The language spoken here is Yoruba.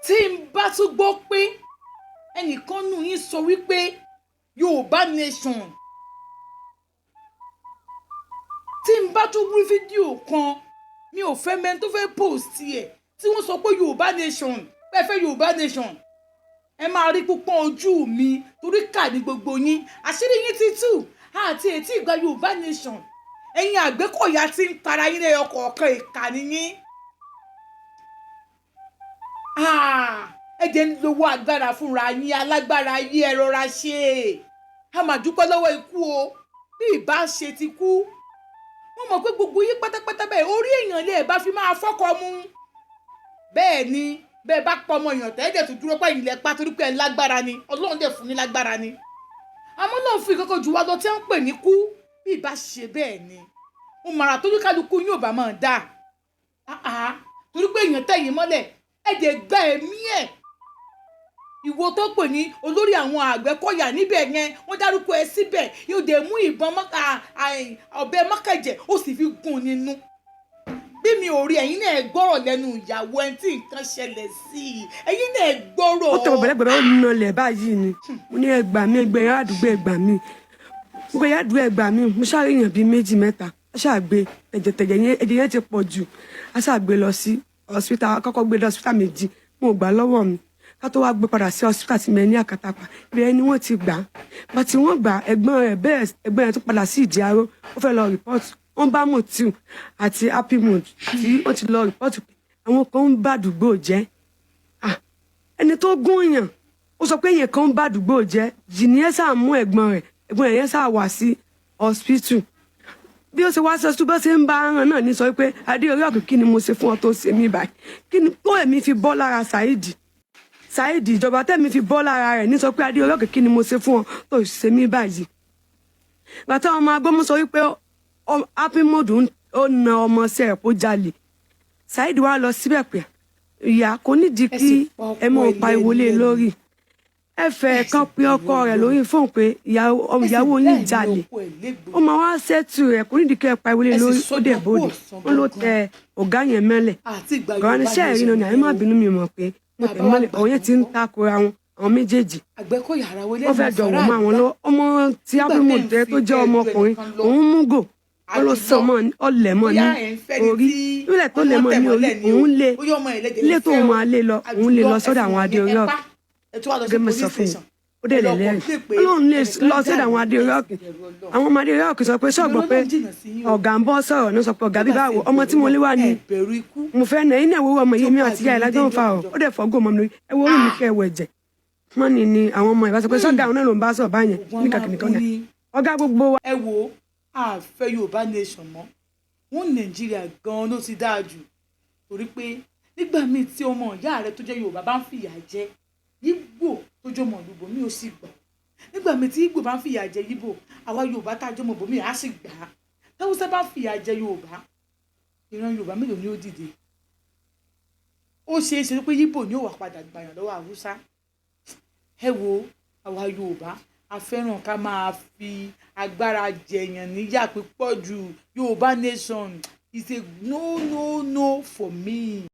tí n bá tún gbọ́ pé ẹnìkan nù yín sọ wípé Yorùbá nation, tí n bá tún rí fídíò kan, mi ò fẹ́ mẹ́ni tó fẹ́ post ẹ̀ tí wọ́n sọ pé Yorùbá nation, pé ẹ fẹ́ Yorùbá nation, ẹ máa rí púpọ̀ ojú mi torí kà ní gbogbo yín, àṣírí yín ti tú àti ètí ìgbà Yorùbá nation. Ẹ̀yin Àgbẹ̀kọ̀yà ti ń tara yín lẹ́yọ kọ̀ọ̀kan, ìkà ni yín. Ẹ jẹ́ ń lówó agbára fúnra yín, alágbára yín ẹ rọra ṣe. A máa dúpẹ́ lọ́wọ́ ikú o, bí ìbá ṣe ti kú. Wọ́n mọ̀ pé gbogbo yín pátápátá bẹ́ẹ̀ orí èèyàn lè bá fi máa fọ́kọ mú. Bẹ́ẹ̀ ni bẹ́ẹ̀ bá pọ̀ ọmọ èèyàn tẹ́lẹ̀ tó dúró pé ìlẹ̀ pa torí pé ẹ lágbára ni, Ọlọ́run dẹ̀ fún ní lágbára ni. Àmọ́ náà fi ìkọ́kọ́ jù wá lọ tí wọ́n ń pè ní kú, bí ìbá ṣe bẹ́ẹ̀ ni. Mo màrà tó ní kálukú yín ò bá máa dà. Torí pé èèyàn tẹ̀yìn mọ́lẹ̀ ẹ jẹ́ gba ẹ̀mí ẹ̀. Ìwọ tó pè ní olórí àwọn Àgbẹ̀kọ̀yà níbẹ̀ yẹn, wọ́n dárúkọ ẹ síbẹ̀, yóò dé mú ìbọn ọ̀bẹ mọ́kẹ̀jẹ̀ ó sì fi gún nínú. Bí mi ò rí ẹ̀yin náà gbọ́rọ̀ lẹ́nu ìyàwó ẹni tí nǹkan ṣẹlẹ̀ sí i, ẹ̀yin náà gbọ́rọ̀. Ó tọrọ bẹ̀rẹ̀ ó nà lẹ̀ báyìí ni mo ní ẹgbà mi ẹgbẹ́ yẹn àdúgbò ẹgbà mi gbogbo yẹn àdúgbò ẹgbà mi mo ṣáà ríyàn bíi méjì mẹ́ta a ṣáà gbé ẹ̀jẹ̀ yẹn ti pọ̀ jù a ṣáà gbé lọ sí hospital, kọ́kọ́ gbé lọ hospital méjì mo gbà lọ́wọ́ mi ká tó wá gbé padà sí hospital tí mo ní Àkàtàpà ibẹ̀ ni wọ́n ti gbà bá tí wọ́n gbà ẹ̀gbọ́n yẹn tó padà sí Ìdí Aró ó fẹ́ lọ rìpọ́ọ̀tù wọ́n bá Motiu àti Happy Mood tí ó ti lọ rìpọ́ọ̀tù pé àwọn kan ń bá àdúgbò jẹ́ ẹni tó gún yàn ó sọ pé èèyàn kan ń bá àdúgbò jẹ́ jìnnìyẹn sáà mú ẹ̀gbọ́n yẹn sáà wá sí hospital bí ó ṣe wá sọ bó ṣe ń bá aràn náà ní sọ pé Adéorí Òkè kí ni mo ṣe fún ọ tó ṣe mí báyìí kí ni tó ẹ̀mí fi bọ́ lára Saheed ìjọba tẹ̀mí fi bọ́ lára rẹ̀ ní sọ pé Adéorí Òkè kí ni mo ṣe fún ọ tó ṣe mí báyìí bàtà ọmọ agbọ́mọ sọ wípé Happy Mood ó na ọmọ ṣe ẹ̀ kó jalè Saheed wá lọ síbẹ̀ pé ìyá kò nídìí kí ẹ mọ̀ pa ìwọlé lórí ẹ fẹ́ kàn pé ọkọ rẹ̀ lórí fóun pé ìyàwó yín jalè ó máa wá ṣẹ́tù rẹ̀ kò nídìí kí ẹ pa ìwọlé lórí ó dẹ̀ bòde wọ́n ló tẹ ọ̀gá yẹn mẹ́lẹ̀ ọ̀gá ní sẹ́ẹ̀ rí náà ẹ má bínú mi mọ̀ pé mo tẹ̀ mọ́lẹ̀ ọ̀hún yẹn ti ń takora wọn àwọn méjèèjì ó fẹ́ jọ̀wọ́ mọ́ àwọn lọ́wọ́ ọmọ tí Happy Mood tó jẹ́ ọmọkùnrin òun mú gò ó lọ sọ mọ ọlẹ mọ ní orí nílẹ̀ tó lẹ mọ ní orí òun lé tó máa lé lọ òun lé lọ sọ́dọ̀ àwọn Adéorí Òkè gẹ́gẹ́ mi sọ fún mi ó dẹ̀ lẹ́lẹ́rìí Ọlọ́run lè lọ sọ́dọ̀ àwọn Adéorí Òkè àwọn ọmọ Adéorí Òkè sọ pé sọ́gbọ́n pé ọ̀gá ń bọ́ sọ̀rọ̀ ní sọ pé ọ̀gá bíbá wò ọmọ tí mo lé wà ní mo fẹ́ nà iná ìwúrọ̀ ọmọ yìí mi àti ìyá ìlàjọ́ ń fa ọ̀ ó dẹ̀ fọ́gò mọ́ mi lórí ẹ wo orí mi kẹ́ ẹ wẹ̀ jẹ̀ wọ́n ní àwọn ọmọ ìbá sọ pé sọ́gà àwọn náà ló ń bá sọ̀ báyẹn ní kàkìnìkan náà ọ̀gá gbogbo wa. Ẹ wo àfẹ́ Yorùbá nation mọ́ wọn Nàìjíríà gan-an ló ti dáa jù torí pé nígbà míì tí ọmọ ìyá rẹ tó jẹ́ Yorùbá bá ń fìyà jẹ Ìgbò tó jẹ́ ọmọ ìlú bòmí ó sì gbà nígbà míì tí Ìgbò bá ń fìyà jẹ Ìgbò àwa Yorùbá tá a jẹ́ ọmọ bòmí á sì gbà á táwùsá bá ń fìyà jẹ Yorùbá ìran Yorùbá mélòó ni ó dìde ó ṣeé ṣe pé Ìgbò ni ó wà padà gbàyàn lọ́wọ́ Haúsá. Ẹ wo àwa Yorùbá a fẹ́ràn ká máa fi agbára jẹ̀yàn níyà pípọ̀ jù Yorùbá nation is a no for me.